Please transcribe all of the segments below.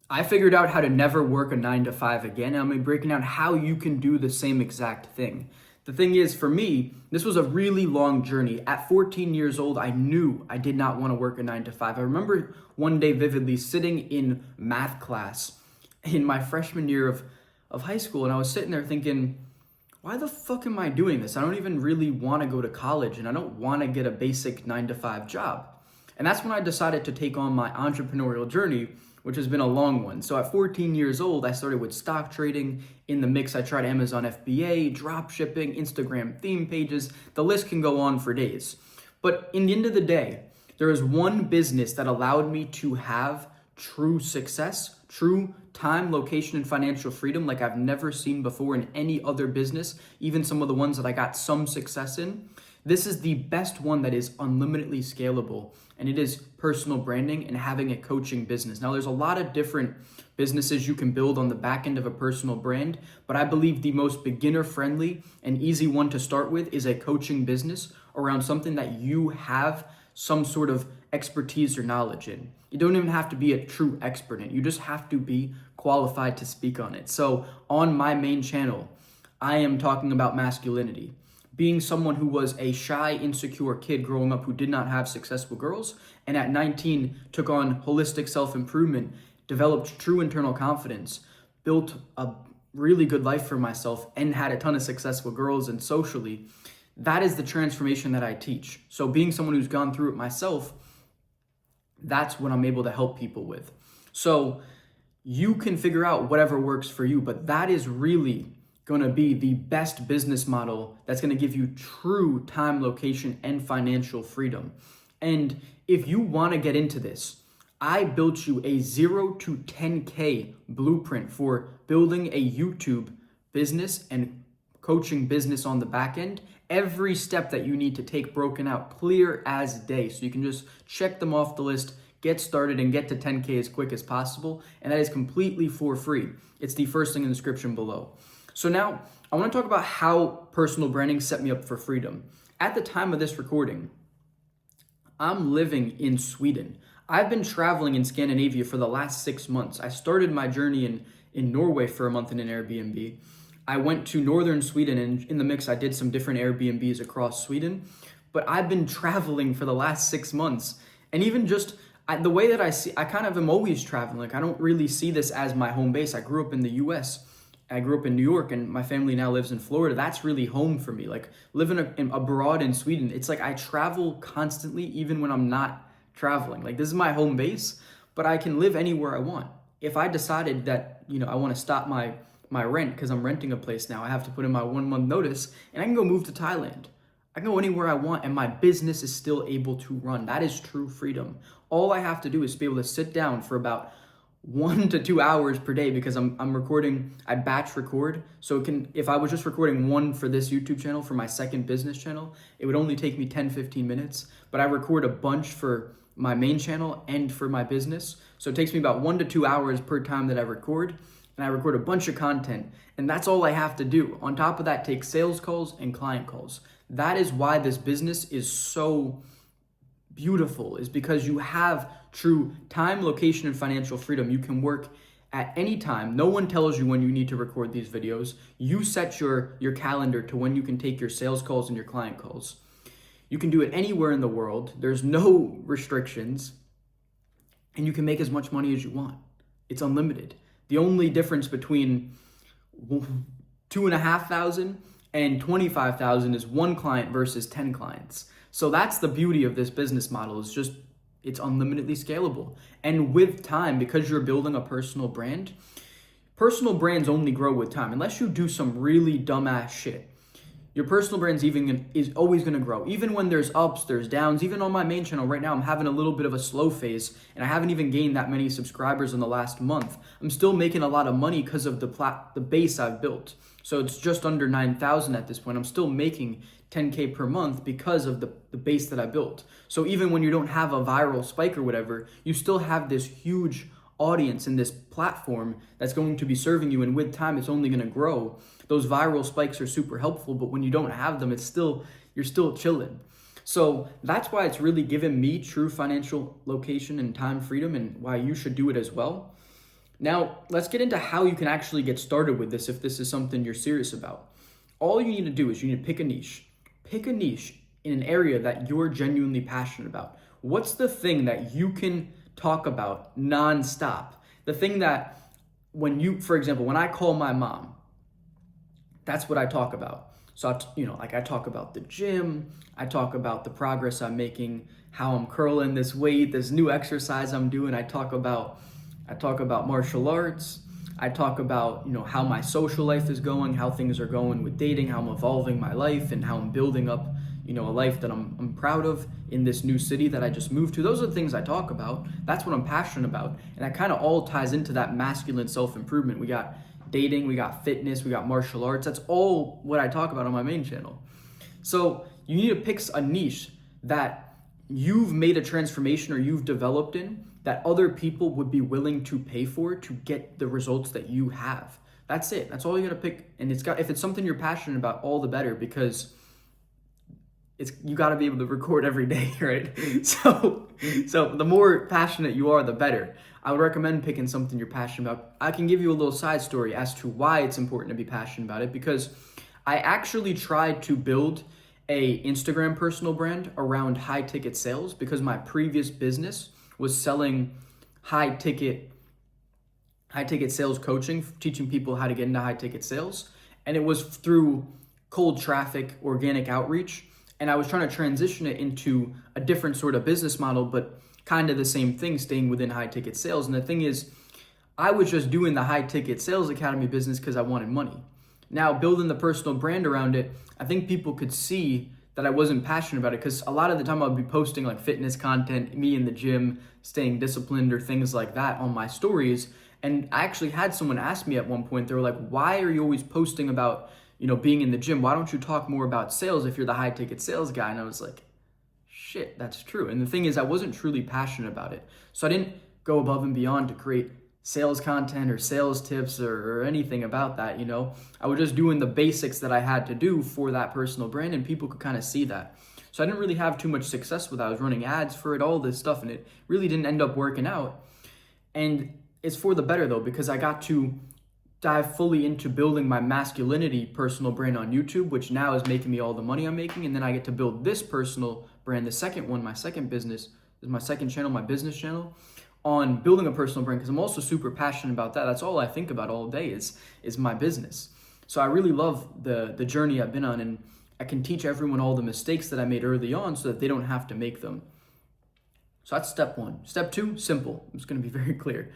I figured out how to never work a 9 to 5 again. And I'm gonna be breaking down how you can do the same exact thing. The thing is, for me, this was a really long journey. At 14 years old, I knew I did not want to work a 9 to 5. I remember one day vividly sitting in math class in my freshman year of high school, and I was sitting there thinking, why the fuck am I doing this? I don't even really want to go to college, and I don't want to get a basic 9 to 5 job. And that's when I decided to take on my entrepreneurial journey, which has been a long one. So at 14 years old, I started with stock trading. In the mix, I tried Amazon FBA, drop shipping, Instagram theme pages. The list can go on for days. But in the end of the day, there is one business that allowed me to have true success, true time, location, and financial freedom like I've never seen before in any other business, even some of the ones that I got some success in. This is the best one that is unlimitedly scalable, and it is personal branding and having a coaching business. Now, there's a lot of different businesses you can build on the back end of a personal brand, but I believe the most beginner-friendly and easy one to start with is a coaching business around something that you have some sort of expertise or knowledge in. You don't even have to be a true expert in it. You just have to be qualified to speak on it. So on my main channel, I am talking about masculinity. Being someone who was a shy, insecure kid growing up who did not have successful girls, and at 19 took on holistic self-improvement, developed true internal confidence, built a really good life for myself, and had a ton of successful girls and socially, that is the transformation that I teach. So being someone who's gone through it myself, that's what I'm able to help people with. So you can figure out whatever works for you, but that is really going to be the best business model that's going to give you true time, location, and financial freedom. And if you want to get into this, I built you a 0 to 10K blueprint for building a YouTube business and coaching business on the back end. Every step that you need to take broken out clear as day. So you can just check them off the list, get started, and get to 10K as quick as possible. And that is completely for free. It's the first thing in the description below. So now I want to talk about how personal branding set me up for freedom. At the time of this recording, I'm living in Sweden. I've been traveling in Scandinavia for the last 6 months. I started my journey in Norway for a month in an Airbnb. I went to northern Sweden, and in the mix, I did some different Airbnbs across Sweden. But I've been traveling for the last 6 months. And even just the way that I kind of am always traveling. Like, I don't really see this as my home base. I grew up in the US. I grew up in New York, and my family now lives in Florida. That's really home for me. Like, living abroad in Sweden, it's like I travel constantly even when I'm not traveling. Like, this is my home base, but I can live anywhere I want. If I decided that, I want to stop my rent because I'm renting a place now, I have to put in my 1 month notice, and I can go move to Thailand. I can go anywhere I want, and my business is still able to run. That is true freedom. All I have to do is be able to sit down for about 1 to 2 hours per day, because I'm recording, I batch record. So if I was just recording one for this YouTube channel, for my second business channel, it would only take me 10-15 minutes, but I record a bunch for my main channel and for my business. So it takes me about 1 to 2 hours per time that I record, and I record a bunch of content, and that's all I have to do. On top of that, take sales calls and client calls. That is why this business is so beautiful, is because you have true time, location, and financial freedom. You can work at any time. No one tells you when you need to record these videos. You set your calendar to when you can take your sales calls and your client calls. You can do it anywhere in the world. There's no restrictions, and you can make as much money as you want. It's unlimited. The only difference between 2,500 and 25,000 is 1 client versus 10 clients. So that's the beauty of this business model, is just it's unlimitedly scalable. And with time, because you're building a personal brand, personal brands only grow with time. Unless you do some really dumbass shit, your personal brand is always going to grow. Even when there's ups, there's downs. Even on my main channel right now, I'm having a little bit of a slow phase, and I haven't even gained that many subscribers in the last month. I'm still making a lot of money because of the base I've built. So it's just under 9,000 at this point. I'm still making 10K per month because of the base that I built. So even when you don't have a viral spike or whatever, you still have this huge audience in this platform that's going to be serving you, and with time it's only going to grow. Those viral spikes are super helpful, but when you don't have them, you're still chilling. So that's why it's really given me true financial location and time freedom, and why you should do it as well. Now, let's get into how you can actually get started with this if this is something you're serious about. All you need to do is you need to pick a niche. Pick a niche in an area that you're genuinely passionate about. What's the thing that you can talk about nonstop? The thing that for example, when I call my mom, that's what I talk about. So, I talk about the gym, I talk about the progress I'm making, how I'm curling this weight, this new exercise I'm doing. I talk about martial arts. I talk about, how my social life is going, how things are going with dating, how I'm evolving my life, and how I'm building up, a life that I'm proud of in this new city that I just moved to. Those are the things I talk about. That's what I'm passionate about. And that kind of all ties into that masculine self-improvement. We got dating, we got fitness, we got martial arts. That's all what I talk about on my main channel. So you need to pick a niche that you've made a transformation or you've developed in that other people would be willing to pay for to get the results that you have. That's it. That's all you gotta pick. And if it's something you're passionate about, all the better, because you got to be able to record every day, right? So the more passionate you are, the better. I would recommend picking something you're passionate about. I can give you a little side story as to why it's important to be passionate about it, because I actually tried to build a Instagram personal brand around high ticket sales, because my previous business was selling high ticket sales coaching, teaching people how to get into high ticket sales. And it was through cold traffic, organic outreach. And I was trying to transition it into a different sort of business model, but kind of the same thing, staying within high ticket sales. And the thing is, I was just doing the high ticket sales academy business because I wanted money. Now, building the personal brand around it, I think people could see that I wasn't passionate about it, because a lot of the time I would be posting like fitness content, me in the gym, staying disciplined, or things like that on my stories. And I actually had someone ask me at one point, they were like, why are you always posting about being in the gym? Why don't you talk more about sales if you're the high ticket sales guy? And I was like, shit, that's true. And the thing is, I wasn't truly passionate about it. So I didn't go above and beyond to create sales content or sales tips or anything about that. I was just doing the basics that I had to do for that personal brand, and people could kind of see that. So I didn't really have too much success with that. I was running ads for it, all this stuff, and it really didn't end up working out. And it's for the better though, because I got to dive fully into building my masculinity personal brand on YouTube, which now is making me all the money I'm making. And then I get to build this personal brand, the second one, my second business, is my second channel, my business channel, on building a personal brand, because I'm also super passionate about that. That's all I think about all day is my business. So I really love the journey I've been on, and I can teach everyone all the mistakes that I made early on so that they don't have to make them. So that's step one. Step two, simple. I'm just going to be very clear.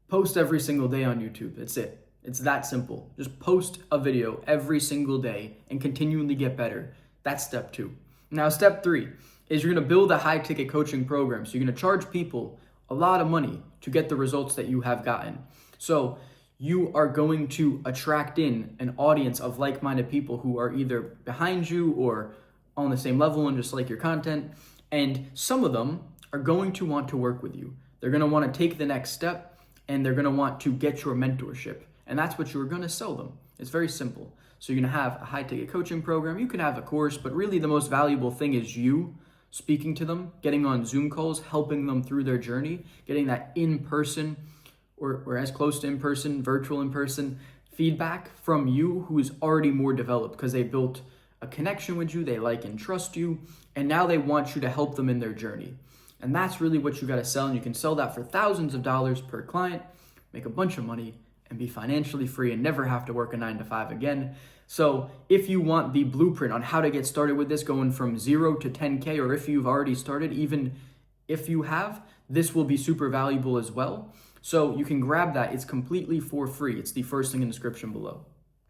Post every single day on YouTube. That's it. It's that simple. Just post a video every single day and continually get better. That's step two. Now, step three is you're going to build a high ticket coaching program. So you're going to charge people a lot of money to get the results that you have gotten. So you are going to attract in an audience of like-minded people who are either behind you or on the same level and just like your content. And some of them are going to want to work with you. They're going to want to take the next step, and they're going to want to get your mentorship. And that's what you're going to sell them. It's very simple. So you're going to have a high ticket coaching program. You can have a course, but really the most valuable thing is you speaking to them, getting on Zoom calls, helping them through their journey, getting that in-person or as close to in-person, virtual in-person feedback from you, who is already more developed because they built a connection with you, they like and trust you, and now they want you to help them in their journey. And that's really what you got to sell. And you can sell that for thousands of dollars per client, make a bunch of money, and be financially free and never have to work a 9-to-5 again. So if you want the blueprint on how to get started with this, going from 0 to 10K, or if you've already started, even if you have, this will be super valuable as well. So you can grab that. It's completely for free. It's the first thing in the description below.